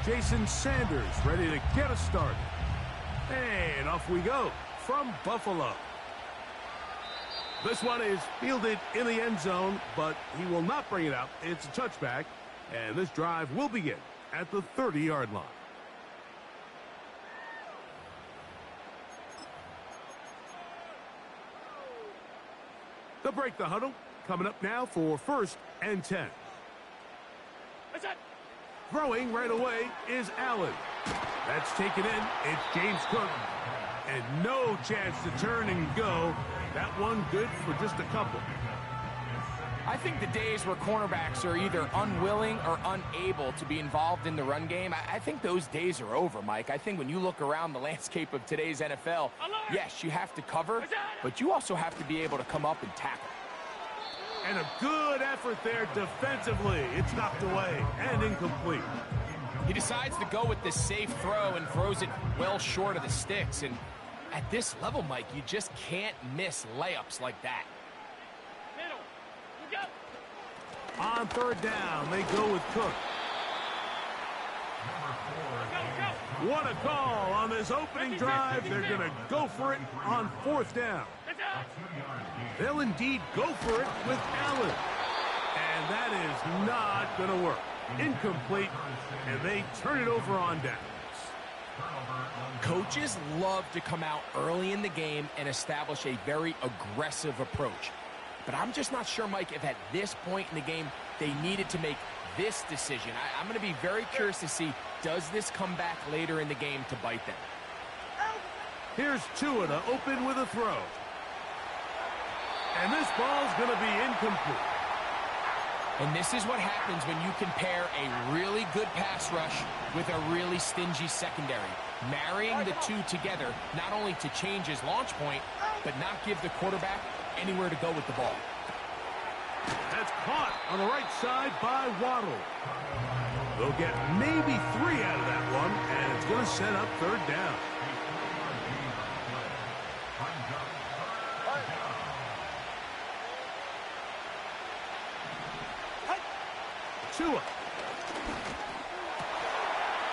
Jason Sanders ready to get us started. And off we go from Buffalo. This one is fielded in the end zone, but he will not bring it out. It's a touchback, and this drive will begin at the 30-yard line. They'll break the huddle. Coming up now for 1st and 10. Throwing right away is Allen. That's taken in. It's James Cook. And no chance to turn and go. That one good for just a couple. I think the days where cornerbacks are either unwilling or unable to be involved in the run game, I think those days are over, Mike. I think when you look around the landscape of today's NFL, yes, you have to cover, but you also have to be able to come up and tackle. And a good effort there defensively. It's knocked away and incomplete. He decides to go with this safe throw and throws it well short of the sticks. And at this level, Mike, you just can't miss layups like that. On 3rd down, they go with Cook. What a call on this opening drive. They're going to go for it on 4th down. They'll indeed go for it with Allen. And that is not going to work. Incomplete, and they turn it over on downs. Coaches love to come out early in the game and establish a very aggressive approach. But I'm just not sure, Mike, if at this point in the game they needed to make this decision. I'm going to be very curious to see, does this come back later in the game to bite them? Here's Tua to open with a throw. And this ball's going to be incomplete. And this is what happens when you can pair a really good pass rush with a really stingy secondary. Marrying the two together, not only to change his launch point, but not give the quarterback anywhere to go with the ball. That's caught on the right side by Waddle. They'll get maybe 3 out of that one, and it's going to set up 3rd down. Tua.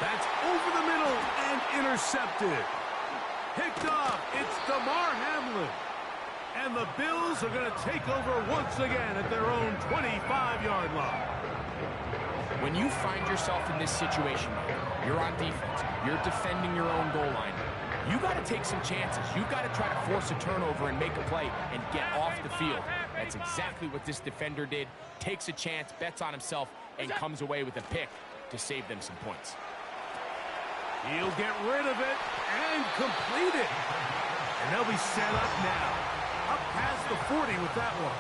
That's over the middle and intercepted. Picked off. It's DeMar Hamlin. And the Bills are going to take over once again at their own 25-yard line. When you find yourself in this situation, you're on defense, you're defending your own goal line, you got to take some chances. You got to try to force a turnover and make a play and get off the field. That's exactly what this defender did. Takes a chance, bets on himself, and comes away with a pick to save them some points. He'll get rid of it and complete it. And they'll be set up now. Up past the 40 with that one.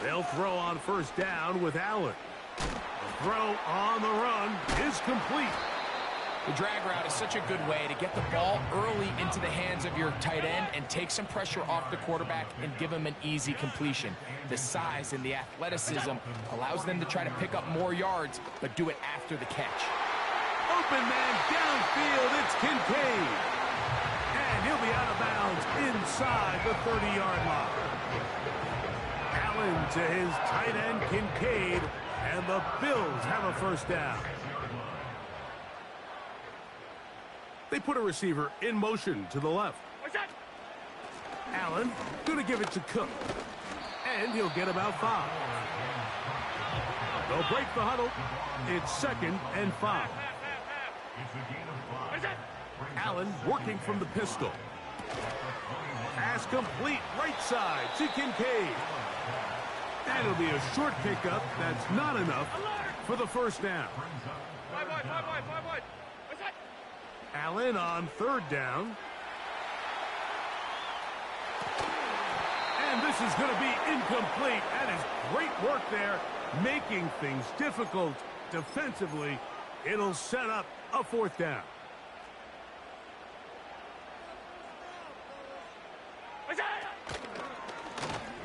They'll throw on 1st down with Allen. The throw on the run is complete. The drag route is such a good way to get the ball early into the hands of your tight end and take some pressure off the quarterback and give him an easy completion. The size and the athleticism allows them to try to pick up more yards, but do it after the catch. Open man downfield, it's Kincaid. And he'll be out of bounds inside the 30-yard line. Allen to his tight end, Kincaid, and the Bills have a 1st down. They put a receiver in motion to the left. Allen going to give it to Cook. And he'll get about 5. They'll break the huddle. It's 2nd and 5. Allen working from the pistol. Pass complete right side to Kincaid. That'll be a short pickup. That's not enough for the 1st down. Allen on 3rd down. And this is going to be incomplete. That is great work there, making things difficult defensively. It'll set up a 4th down.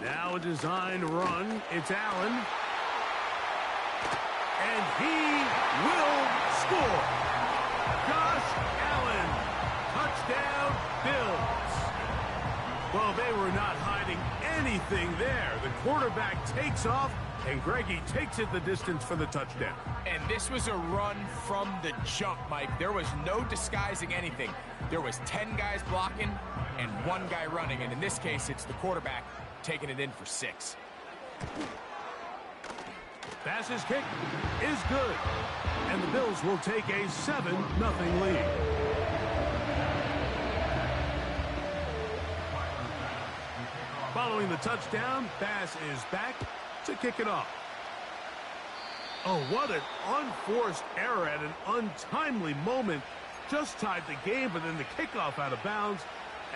Now a designed run. It's Allen. And he will score. Josh Allen. Touchdown, Bills. Well, they were not hiding anything there. The quarterback takes off. And Greggy takes it the distance for the touchdown. And this was a run from the jump, Mike. There was no disguising anything. There was 10 guys blocking and 1 guy running. And in this case, it's the quarterback taking it in for 6. Pass's kick is good. And the Bills will take a 7-0 lead. Following the touchdown, Bass is back to kick it off. Oh, what an unforced error at an untimely moment. Just tied the game, but then the kickoff out of bounds,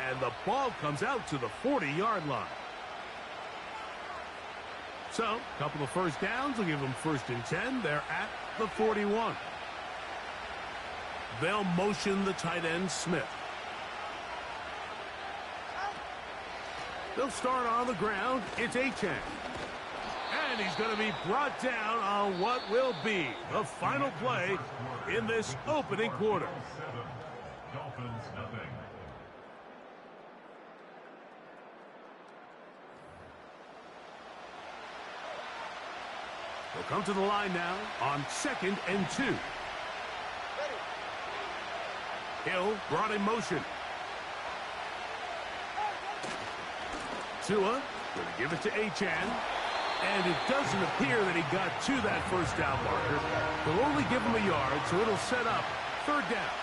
and the ball comes out to the 40-yard line. So, a couple of first downs will give them 1st and 10. They're at the 41. They'll motion the tight end, Smith. They'll start on the ground. It's Achane. And he's going to be brought down on what will be the final play in this opening quarter. They'll come to the line now on 2nd and 2. Hill brought in motion. Tua going to give it to Achane. And it doesn't appear that he got to that first down marker. They'll only give him a yard, so it'll set up 3rd down.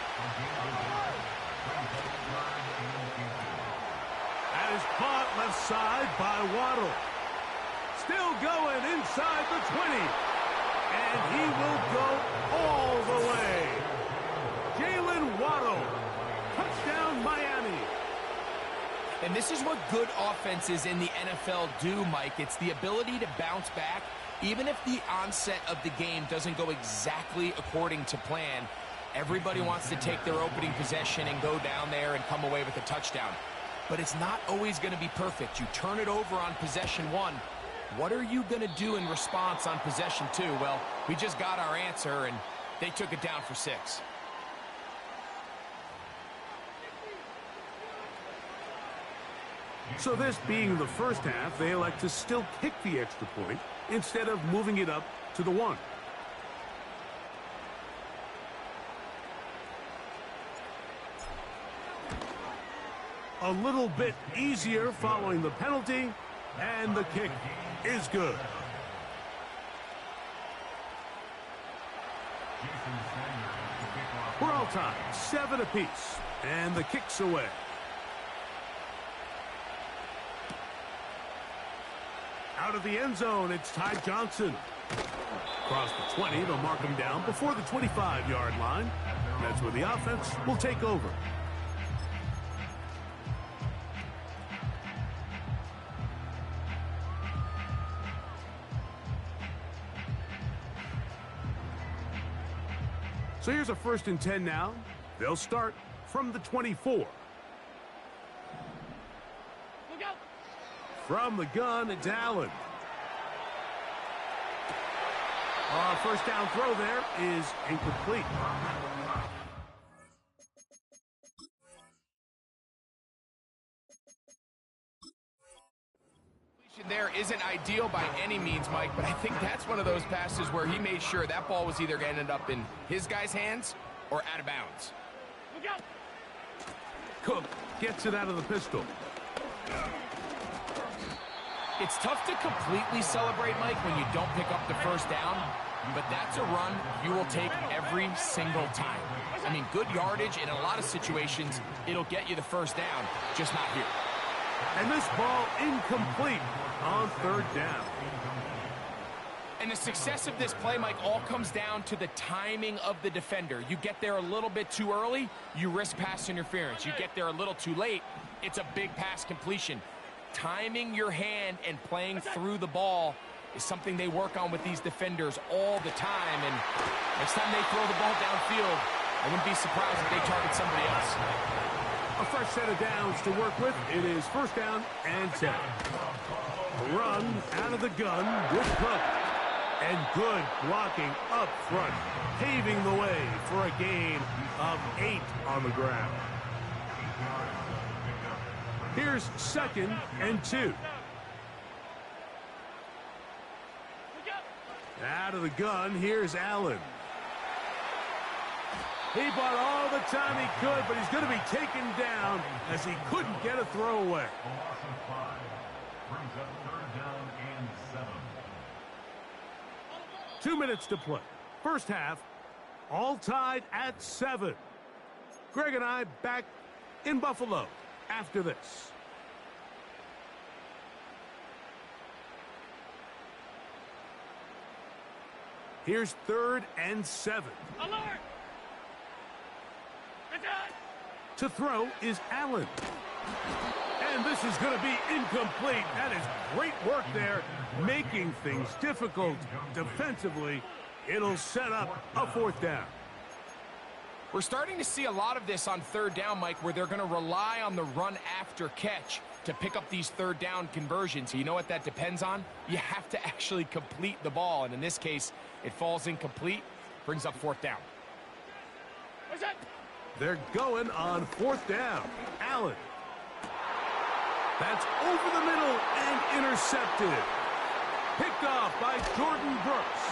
That is caught left side by Waddle. Still going inside the 20. And he will go all the way. Jalen Waddle. Touchdown, Miami. And this is what good offenses in the NFL do, Mike. It's the ability to bounce back, even if the onset of the game doesn't go exactly according to plan. Everybody wants to take their opening possession and go down there and come away with a touchdown. But it's not always going to be perfect. You turn it over on possession 1. What are you going to do in response on possession 2? Well, we just got our answer, and they took it down for 6. So this being the first half, they elect to still kick the extra point instead of moving it up to the 1. A little bit easier following the penalty, and the kick is good. We're all tied, 7 apiece, and the kick's away. Out of the end zone, it's Ty Johnson. Across the 20, they'll mark him down before the 25-yard line. That's where the offense will take over. So here's a 1st and 10 now. They'll start from the 24. From the gun, it's Allen. First down throw there is incomplete. There isn't ideal by any means, Mike, but I think that's one of those passes where he made sure that ball was either going to end up in his guy's hands or out of bounds. Cook gets it out of the pistol. It's tough to completely celebrate, Mike, when you don't pick up the first down, but that's a run you will take every single time. I mean, good yardage in a lot of situations, it'll get you the first down, just not here. And this ball incomplete on 3rd down. And the success of this play, Mike, all comes down to the timing of the defender. You get there a little bit too early, you risk pass interference. You get there a little too late, it's a big pass completion. Timing your hand and playing through the ball is something they work on with these defenders all the time. And next time they throw the ball downfield, I wouldn't be surprised if they target somebody else. A fresh set of downs to work with. It is 1st down and 10. A run out of the gun with Cook. And good blocking up front, paving the way for a gain of 8 on the ground. Here's 2nd and 2. Out of the gun, here's Allen. He bought all the time he could, but he's going to be taken down as he couldn't get a throwaway. Brings up 3rd down and 7. 2 minutes to play. First half, all tied at 7. Greg and I back in Buffalo after this. Here's 3rd and 7. Alert! To throw is Allen. And this is going to be incomplete. That is great work there, making things difficult defensively. It'll set up a 4th down. We're starting to see a lot of this on 3rd down, Mike, where they're going to rely on the run after catch to pick up these 3rd down conversions. So you know what that depends on? You have to actually complete the ball. And in this case, it falls incomplete, brings up 4th down. What's that? They're going on 4th down. Allen. That's over the middle and intercepted. Picked off by Jordan Brooks.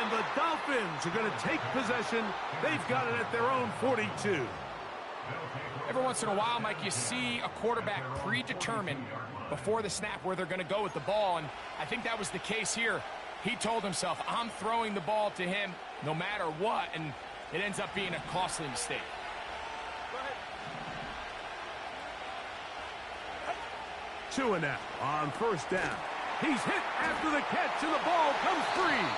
And the Dolphins are going to take possession. They've got it at their own 42. Every once in a while, Mike, you see a quarterback predetermine before the snap where they're going to go with the ball, and I think that was the case here. He told himself, I'm throwing the ball to him no matter what, and it ends up being a costly mistake. Two and out on 1st down. He's hit after the catch, and the ball comes free.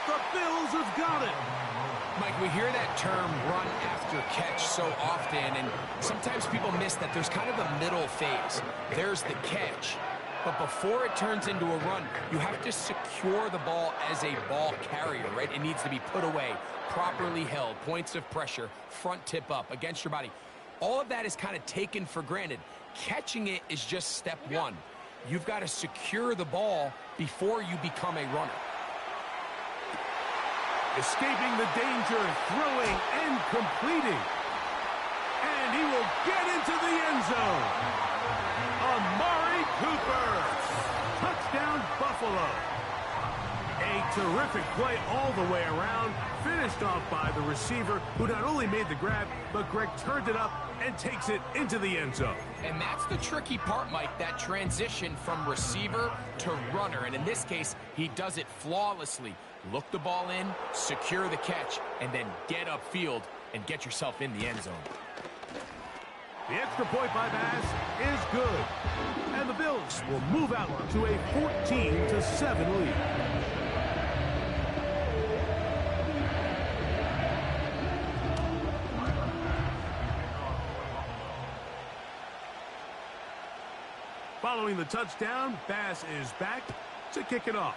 The Bills have got it. Mike, we hear that term run after catch so often, and sometimes people miss that there's kind of a middle phase. There's the catch, but before it turns into a run, you have to secure the ball as a ball carrier, right? It needs to be put away, properly held, points of pressure, front tip up against your body. All of that is kind of taken for granted. Catching it is just step one. You've got to secure the ball before you become a runner. Escaping the danger, throwing and completing. And he will get into the end zone. Amari Cooper. Touchdown, Buffalo. A terrific play all the way around. Finished off by the receiver, who not only made the grab, but Greg turned it up and takes it into the end zone. And that's the tricky part, Mike, that transition from receiver to runner. And in this case, he does it flawlessly. Look the ball in, secure the catch, and then get upfield and get yourself in the end zone. The extra point by Bass is good. And the Bills will move out to a 14-7 lead. Following the touchdown, Bass is back to kick it off.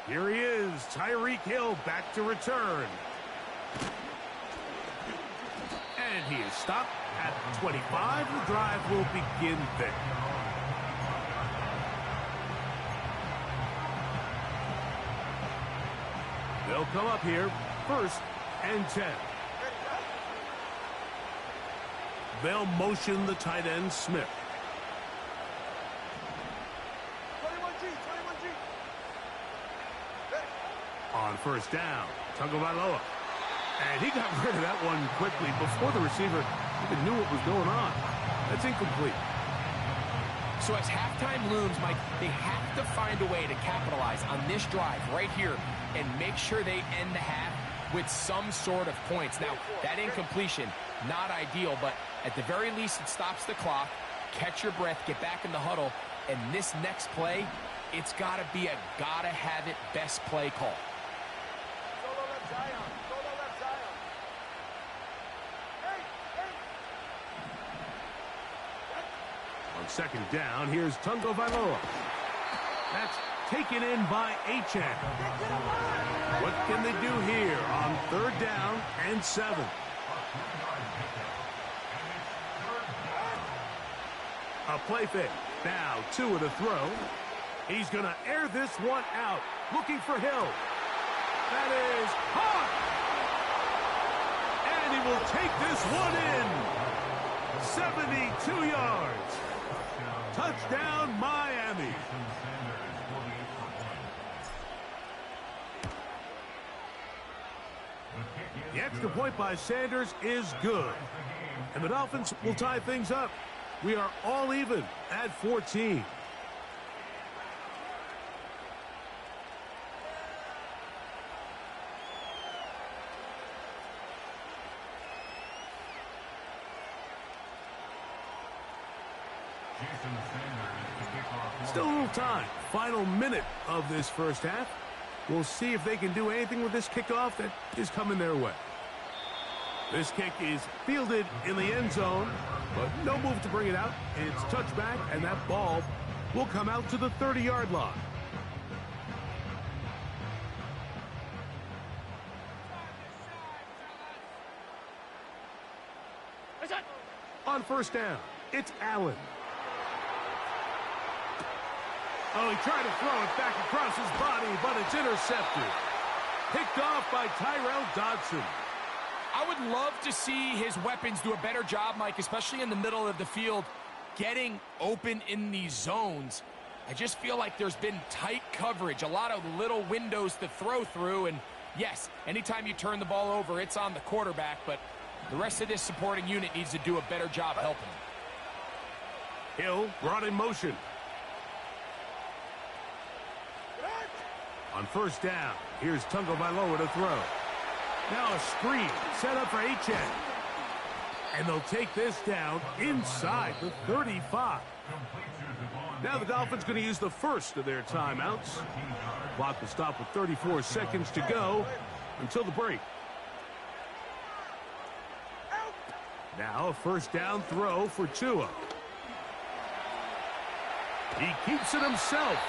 Here he is, Tyreek Hill back to return. And he is stopped at 25. The drive will begin there. They'll come up here, 1st and 10. They'll motion the tight end, Smith. 21G. On 1st down, Tagovailoa. And he got rid of that one quickly before the receiver even knew what was going on. That's incomplete. So as halftime looms, Mike, they have to find a way to capitalize on this drive right here and make sure they end the half with some sort of points. Now, that incompletion, not ideal, but at the very least, it stops the clock. Catch your breath, get back in the huddle, and this next play, it's got to be a gotta-have-it best play call. Solo left Zion. On 2nd down, here's Tagovailoa. That's taken in by Achane. What can they do here on 3rd down and 7? A play fake. Now 2 with a throw. He's going to air this one out. Looking for Hill. That is hot. And he will take this one in. 72 yards. Touchdown, Miami. The extra point by Sanders is good. And the Dolphins will tie things up. We are all even at 14. Still a little time. Final minute of this first half. We'll see if they can do anything with this kickoff that is coming their way. This kick is fielded in the end zone, but no move to bring it out. It's touchback, and that ball will come out to the 30-yard line. On first down, it's Allen. Oh, he tried to throw it back across his body, but it's intercepted. Picked off by Tyrell Dodson. I would love to see his weapons do a better job, Mike, especially in the middle of the field, getting open in these zones. I just feel like there's been tight coverage, a lot of little windows to throw through, and yes, anytime you turn the ball over, it's on the quarterback, but the rest of this supporting unit needs to do a better job helping him. Hill brought in motion. On first down, here's Tagovailoa to throw. Now a screen set up for Achane. And they'll take this down inside the 35. Now the Dolphins going to use the first of their timeouts. Clock will stop with 34 seconds to go until the break. Now a first down throw for Tua. He keeps it himself.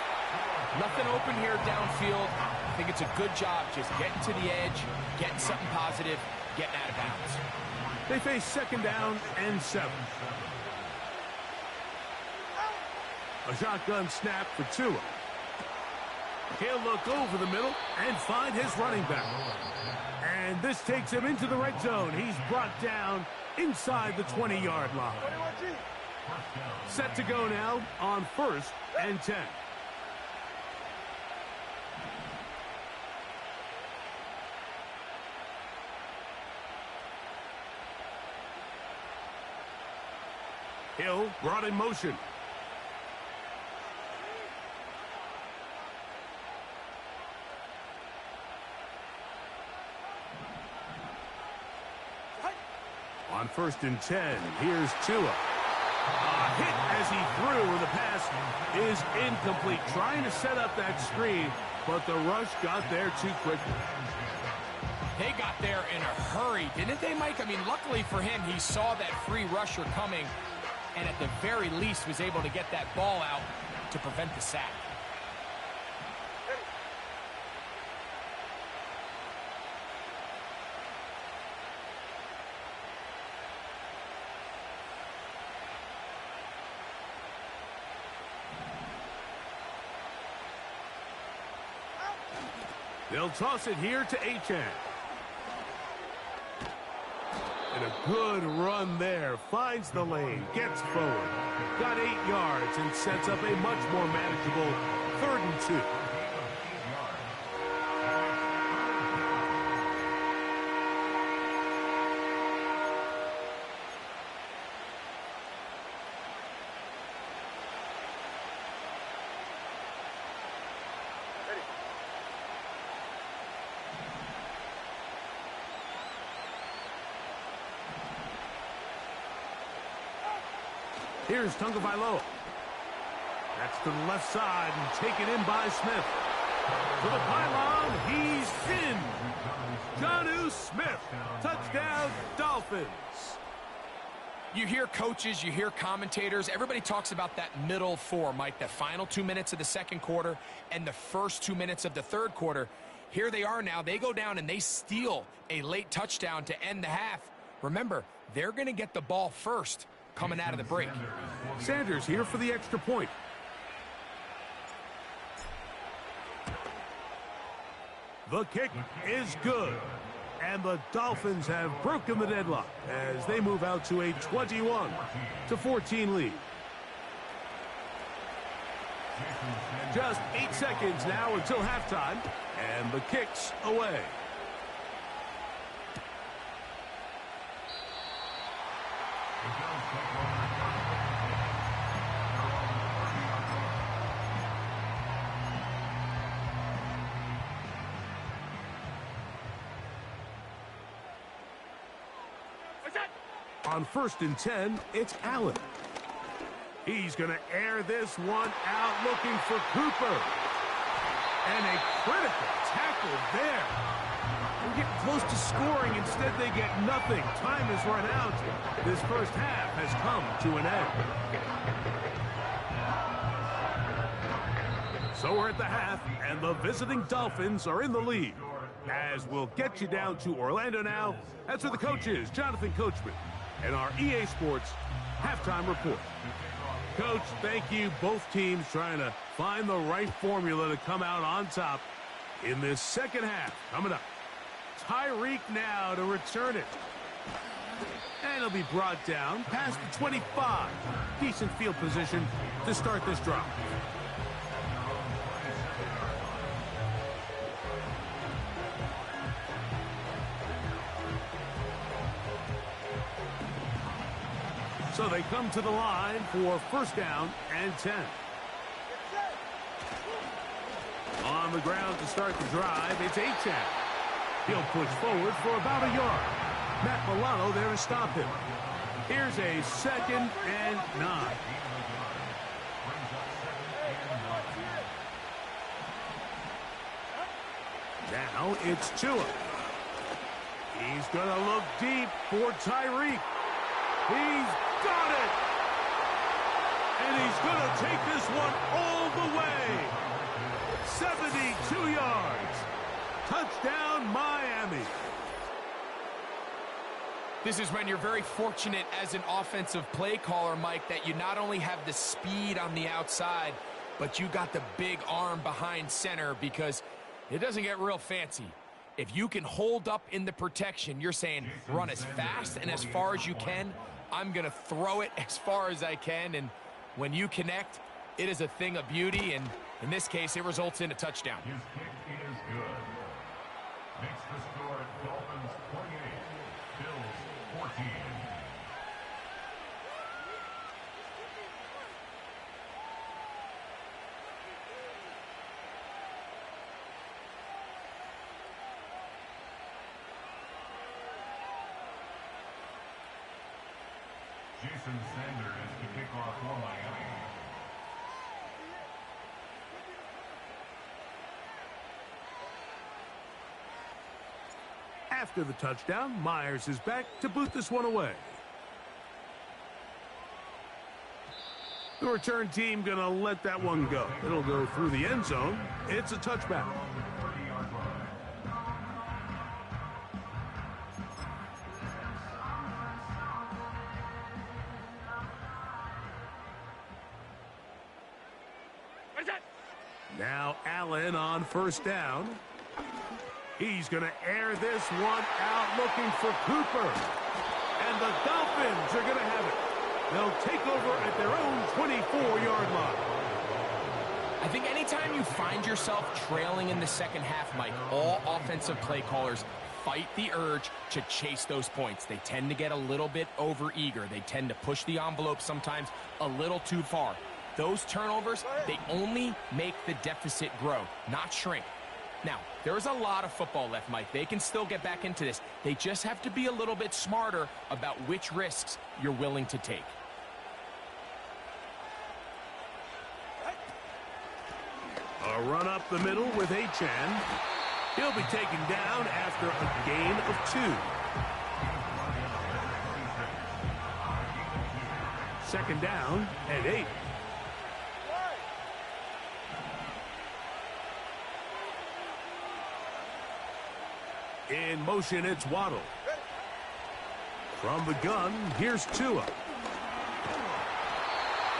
Nothing open here downfield. I think it's a good job just getting to the edge, getting something positive, getting out of bounds. They face second down and 7. A shotgun snap for Tua. He'll look over the middle and find his running back. And this takes him into the red zone. He's brought down inside the 20-yard line. Set to go now on first and 10. Hill brought in motion. On first and 10, here's Tua. A hit as he threw. The pass is incomplete. Trying to set up that screen, but the rush got there too quickly. They got there in a hurry, didn't they, Mike? I mean, luckily for him, he saw that free rusher coming, and at the very least was able to get that ball out to prevent the sack. They'll toss it here to Achane. And a good run there. Finds the lane. Gets forward. Got 8 yards and sets up a much more manageable 3rd and 2. Here's Tagovailoa. That's to the left side and taken in by Smith. To the pylon, he's in. Jonnu Smith, touchdown Dolphins. You hear coaches, you hear commentators, everybody talks about that middle 4, Mike, the final 2 minutes of the second quarter and the first 2 minutes of the third quarter. Here they are now. They go down and they steal a late touchdown to end the half. Remember, they're going to get the ball first coming out of the break. Sanders here for the extra point. The kick is good. And the Dolphins have broken the deadlock as they move out to a 21-14 lead. Just 8 seconds now until halftime, and the kick's away. On 1st and 10, it's Allen. He's going to air this one out looking for Cooper. And a critical tackle there. They're getting close to scoring. Instead, they get nothing. Time has run out. This first half has come to an end. So we're at the half, and the visiting Dolphins are in the lead. As we'll get you down to Orlando now, that's where the coach is, Jonathan Coachman, and our EA Sports halftime report. Coach, thank you. Both teams trying to find the right formula to come out on top in this second half. Coming up, Tyreek now to return it. And it'll be brought down past the 25. Decent field position to start this drive. So they come to the line for 1st down and 10. On the ground to start the drive, it's Achane. He'll push forward for about a yard. Matt Milano there to stop him. Here's a 2nd and 9. Now it's Tua. He's going to look deep for Tyreek. He's got it! And he's going to take this one all the way. 72 yards. Touchdown, Miami. This is when you're very fortunate as an offensive play caller, Mike, that you not only have the speed on the outside, but you got the big arm behind center, because it doesn't get real fancy. If you can hold up in the protection, you're saying run as fast and as far as you can. I'm going to throw it as far as I can, and when you connect, it is a thing of beauty, and in this case, it results in a touchdown. His kick is good. Makes the score at Dolphins 28, Bills 14. Jason Sanders to kick off for Miami. After the touchdown, Myers is back to boot this one away. The return team going to let that one go. It'll go through the end zone. It's a touchback. Now Allen on 1st down. He's going to air this one out looking for Cooper. And the Dolphins are going to have it. They'll take over at their own 24-yard line. I think anytime you find yourself trailing in the second half, Mike, all offensive play callers fight the urge to chase those points. They tend to get a little bit overeager. They tend to push the envelope sometimes a little too far. Those turnovers, they only make the deficit grow, not shrink. Now, there's a lot of football left, Mike. They can still get back into this. They just have to be a little bit smarter about which risks you're willing to take. A run up the middle with Achane. He'll be taken down after a gain of 2. 2nd down and 8. In motion, it's Waddle. From the gun, here's Tua.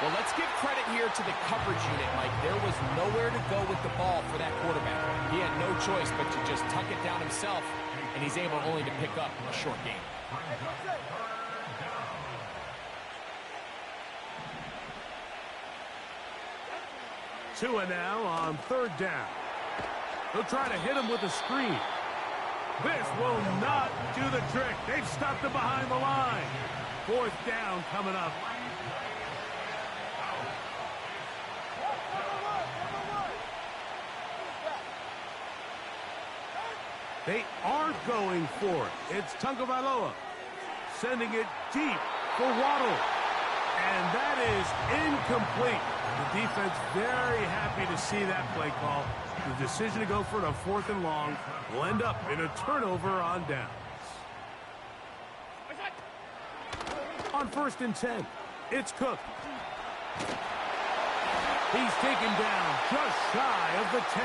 Well, let's give credit here to the coverage unit, Mike. There was nowhere to go with the ball for that quarterback. He had no choice but to just tuck it down himself, and he's able only to pick up a short gain. Tua now on 3rd down. They'll try to hit him with a screen. This will not do the trick. They've stopped him behind the line. 4th down coming up. They are going for it. It's Tagovailoa sending it deep for Waddle. And that is incomplete. The defense very happy to see that play call. The decision to go for it on 4th and long will end up in a turnover on downs. On 1st and 10, it's Cook. He's taken down just shy of the 10.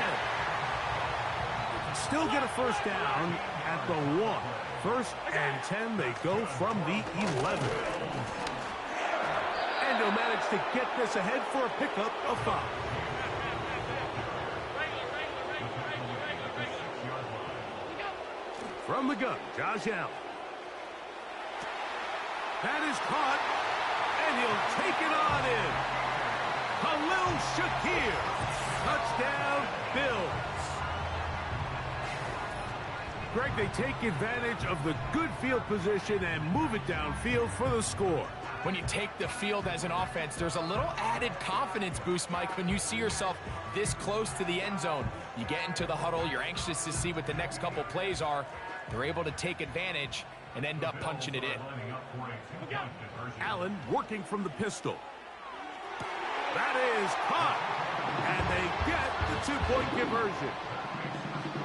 Still get a 1st down at the 1. 1st and 10, they go from the 11. And he'll manage to get this ahead for a pickup of 5. From the gun, Josh Allen. That is caught, and he'll take it on in. Khalil Shakir. Touchdown, Bills. Greg, they take advantage of the good field position and move it downfield for the score. When you take the field as an offense, there's a little added confidence boost, Mike, when you see yourself this close to the end zone. You get into the huddle, you're anxious to see what the next couple plays are. They're able to take advantage and end up punching it in. Allen working from the pistol. That is caught, and they get the 2-point conversion.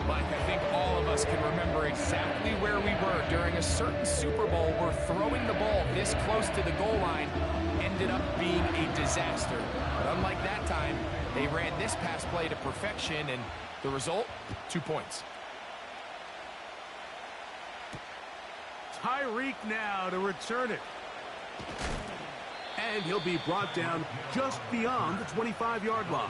Mike, I think all of us can remember exactly where we were during a certain Super Bowl where throwing the ball this close to the goal line ended up being a disaster. But unlike that time, they ran this pass play to perfection, and the result, 2 points. Tyreek now to return it. And he'll be brought down just beyond the 25-yard line.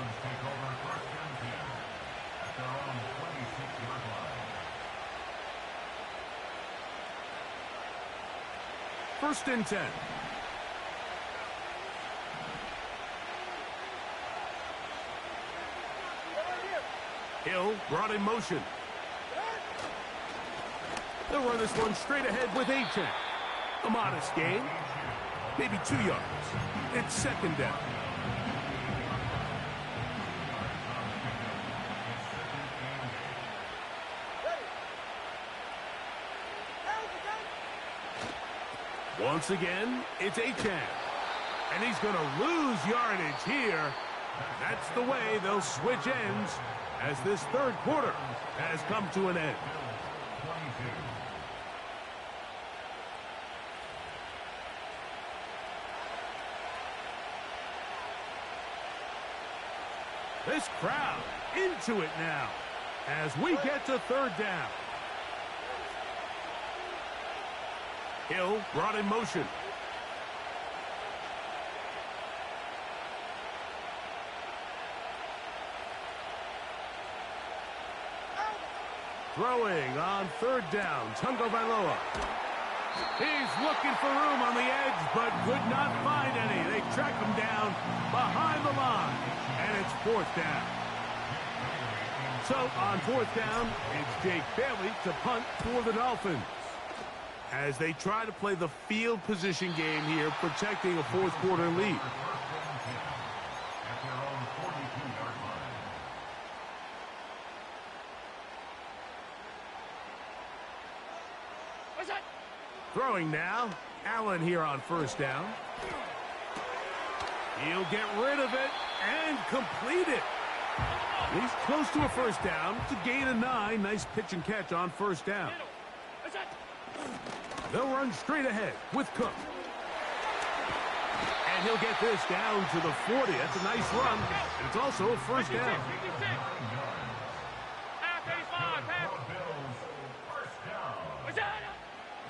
First and 10. Hill brought in motion. They'll run this one straight ahead with A-10. A modest gain. Maybe 2 yards. It's 2nd down. Once again, it's A-10. And he's going to lose yardage here. That's the way they'll switch ends as this 3rd quarter has come to an end. This crowd into it now as we get to 3rd down. Hill brought in motion. Throwing on 3rd down, Tagovailoa. He's looking for room on the edge, but could not find any. They track him down behind the line, and it's 4th down. So on 4th down, it's Jake Bailey to punt for the Dolphins, as they try to play the field position game here, protecting a 4th quarter lead. Throwing now, Allen here on 1st down. He'll get rid of it and complete it. He's close to a 1st down. It's a gain of 9. Nice pitch and catch on 1st down. They'll run straight ahead with Cook. And he'll get this down to the 40. That's a nice run. And it's also a 1st down.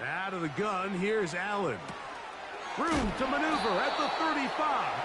Out of the gun, here's Allen. Room to maneuver at the 35.